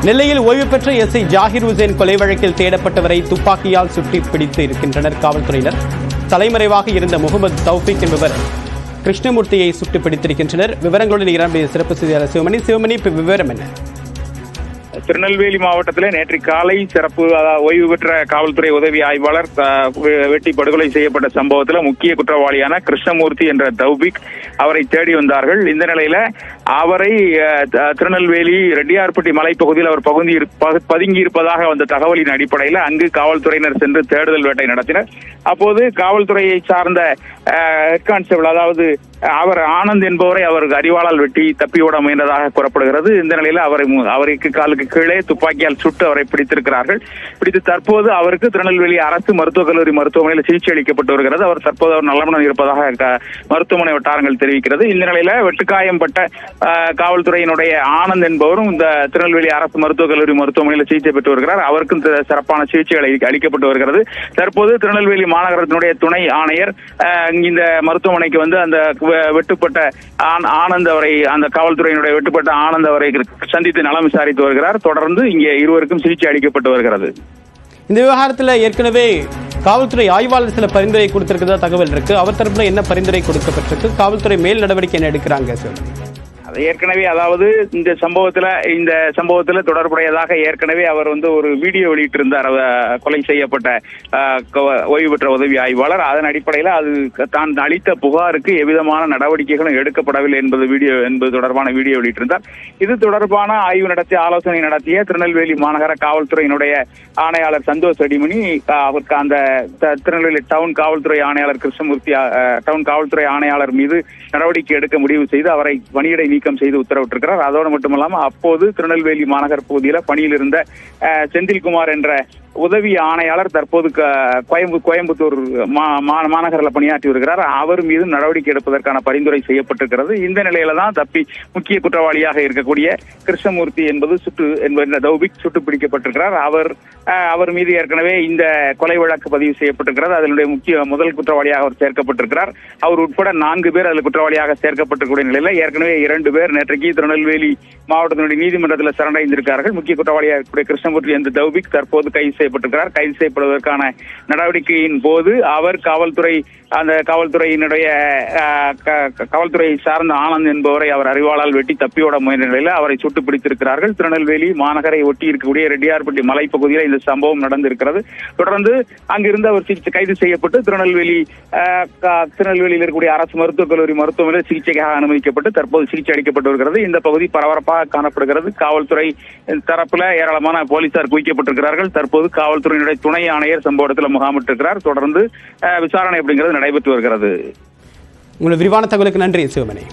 நெல்லையில் ஓய்வு பெற்ற எஸ்ஐ ஜாகிர் உசேன் கொலை வழக்கில் தேடப்பட்டவரை துப்பாக்கியால் சுட்டி பிடித்து இருக்கின்றனர் காவல்துறையினர். தலைமறைவாக இருந்த முகமது தௌஃபிக் என்பவர் கிருஷ்ணமூர்த்தியை சுட்டு பிடித்திருக்கின்றனர். விவரங்களுடன் இரண்டு சிறப்பு செய்தியாளர் சிவமணி. இப்ப விவரம் என்ன? திருநெல்வேலி மாவட்டத்தில் நேற்று காலை சிறப்பு ஓய்வு பெற்ற காவல்துறை உதவி ஆய்வாளர் வெட்டி படுகொலை செய்யப்பட்ட சம்பவத்தில் முக்கிய குற்றவாளியான கிருஷ்ணமூர்த்தி என்ற தௌபிக் அவரை தேடி வந்தார்கள். இந்த நிலையில அவரை திருநெல்வேலி ரெட்டியார்பட்டி மலைப்பகுதியில் அவர் பதுங்கி இருப்பதாக வந்த தகவலின் அடிப்படையில் அங்கு காவல்துறையினர் சென்று தேடுதல் வேட்டை நடத்தினர். அப்போது காவல்துறையை சார்ந்த ஹெட் கான்ஸ்டபிள், அதாவது அவர் ஆனந்த் என்பவரை அவருக்கு அறிவாளால் வெட்டி தப்பியோட முயன்றதாக கூறப்படுகிறது. இந்த நிலையில அவருக்கு காலுக்கு கீழே துப்பாக்கியால் சுட்டு அவரை பிடித்திருக்கிறார்கள். பிடித்து தற்போது அவருக்கு திருநெல்வேலி அரசு மருத்துவக் கல்லூரி மருத்துவமனையில் சிகிச்சை அளிக்கப்பட்டு வருகிறது. அவர் தற்போது அவர் நலமுடன் இருப்பதாக மருத்துவமனை வட்டாரங்கள் தெரிவிக்கிறது. இந்த நிலையில வெட்டுக்காயம்பட்ட காவல்துறையினுடைய ஆனந்த் என்பவரும் இந்த திருநெல்வேலி அரசு மருத்துவக் கல்லூரி மருத்துவமனையில் சிகிச்சை பெற்று வருகிறார். அவருக்கும் சிறப்பான சிகிச்சைகள் அளிக்கப்பட்டு வருகிறது. தற்போது திருநெல்வேலி மாநகரத்தினுடைய துணை ஆணையர் இந்த மருத்துவமனைக்கு வந்து அந்த வெட்டுப்பட்ட ஆனந்த் அவரை, அந்த காவல்துறையினுடைய வெட்டுப்பட்ட ஆனந்த் அவரை சந்தித்து நலம் விசாரித்து வருகிறார். தொடர்ந்து இங்கே இருவருக்கும் சிகிச்சை அளிக்கப்பட்டு வருகிறது. இந்த விவகாரத்தில் ஏற்கனவே காவல்துறை ஆய்வாளர் சில பரிந்துரை கொடுத்திருக்கிறதா தகவல் இருக்கு. அவர் தரப்புல என்ன பரிந்துரை கொடுக்கப்பட்டிருக்கு? காவல்துறை மேல் நடவடிக்கை என்ன எடுக்கிறாங்க சார்? ஏற்கனவே, அதாவது இந்த சம்பவத்துல தொடர்புடையதாக ஏற்கனவே அவர் வந்து ஒரு வீடியோ வெளியிட்டிருந்தார். கொலை செய்யப்பட்ட ஓய்வு பெற்ற உதவி ஆய்வாளர். அதன் அடிப்படையில் அது தான் அளித்த புகாருக்கு எவ்விதமான நடவடிக்கைகளும் எடுக்கப்படவில்லை என்பது தொடர்பான வீடியோ வெளியிட்டிருந்தார். இது தொடர்பான ஆய்வு நடத்தி ஆலோசனை நடத்திய திருநெல்வேலி மாநகர காவல்துறையினுடைய ஆணையாளர் சந்தோஷ் அடிமணி அவருக்கு அந்த திருநெல்வேலி டவுன் காவல்துறை ஆணையாளர் கிருஷ்ணமூர்த்தி டவுன் காவல்துறை ஆணையாளர் மீது நடவடிக்கை எடுக்க முடிவு செய்து அவரை பணியிடை நீக்கம் செய்து உத்தரவிட்டிருக்கிறார். அதோடு மட்டுமல்லாம அப்போது திருநெல்வேலி மாநகர் பகுதியில் பணியில் இருந்த செந்தில்குமார் என்ற உதவி ஆணையாளர் தற்போது கோயம்புத்தூர் மாநகரில் பணியாற்றி வருகிறார். அவர் மீது நடவடிக்கை எடுப்பதற்கான பரிந்துரை செய்யப்பட்டிருக்கிறது. இந்த நிலையில தான் முக்கிய குற்றவாளியாக இருக்கக்கூடிய கிருஷ்ணமூர்த்தி என்பது தௌபிக் சுட்டு பிடிக்கப்பட்டிருக்கிறார். அவர் மீது ஏற்கனவே இந்த கொலை வழக்கு பதிவு செய்யப்பட்டிருக்கிறது. அதனுடைய முதல் குற்றவாளியாக அவர் சேர்க்கப்பட்டிருக்கிறார். அவர் உட்பட 4 பேர் அதில் குற்றவாளியாக சேர்க்கப்பட்டிருக்கூடிய நிலையில ஏற்கனவே 2 பேர் நேற்றைக்கு திருநெல்வேலி மாவட்டத்தினுடைய நீதிமன்றத்தில் சரணடைந்திருக்கிறார்கள். முக்கிய குற்றவாளியாக இருக்கக்கூடிய கிருஷ்ணமூர்த்தி என்ற தௌபிக் தற்போது கைது செய்யப்பட்டிருக்கிறார். கைது செய்யப்படுவதற்கான நடவடிக்கையின் போது அவர் காவல்துறை சார்ந்த ஆனந்த் என்பவரை அவர் அறிவாளால் வெட்டி தப்பியோட முயன்ற நிலையில் அவரை சுட்டு பிடித்திருக்கிறார்கள். திருநெல்வேலி மாநகரை ஒட்டி இருக்கக்கூடிய ரெட்டியார்பட்டி மலைப்பகுதியில் இந்த சம்பவம் நடந்திருக்கிறது. தொடர்ந்து அங்கிருந்து அவர் கைது செய்யப்பட்டு திருநெல்வேலியில் இருக்கக்கூடிய அரசு மருத்துவக் கல்லூரி மருத்துவமனையில் சிகிச்சைக்காக அனுமதிக்கப்பட்டு தற்போது சிகிச்சை அளிக்கப்பட்டு வருகிறது. இந்த பகுதி பரபரப்பாக காணப்படுகிறது. காவல்துறை தரப்புல ஏராளமான போலீசார் குவிக்கப்பட்டிருக்கிறார்கள். தற்போது காவல்துறையினுடைய துணை ஆணையர் சம்பவ இடத்தில் முகாமிட்டிருக்கிறார். தொடர்ந்து விசாரணை அப்படிங்கிறது நடைபெற்று வருகிறது. உங்களுடைய விரிவான தகவலுக்கு நன்றி சிவமணி.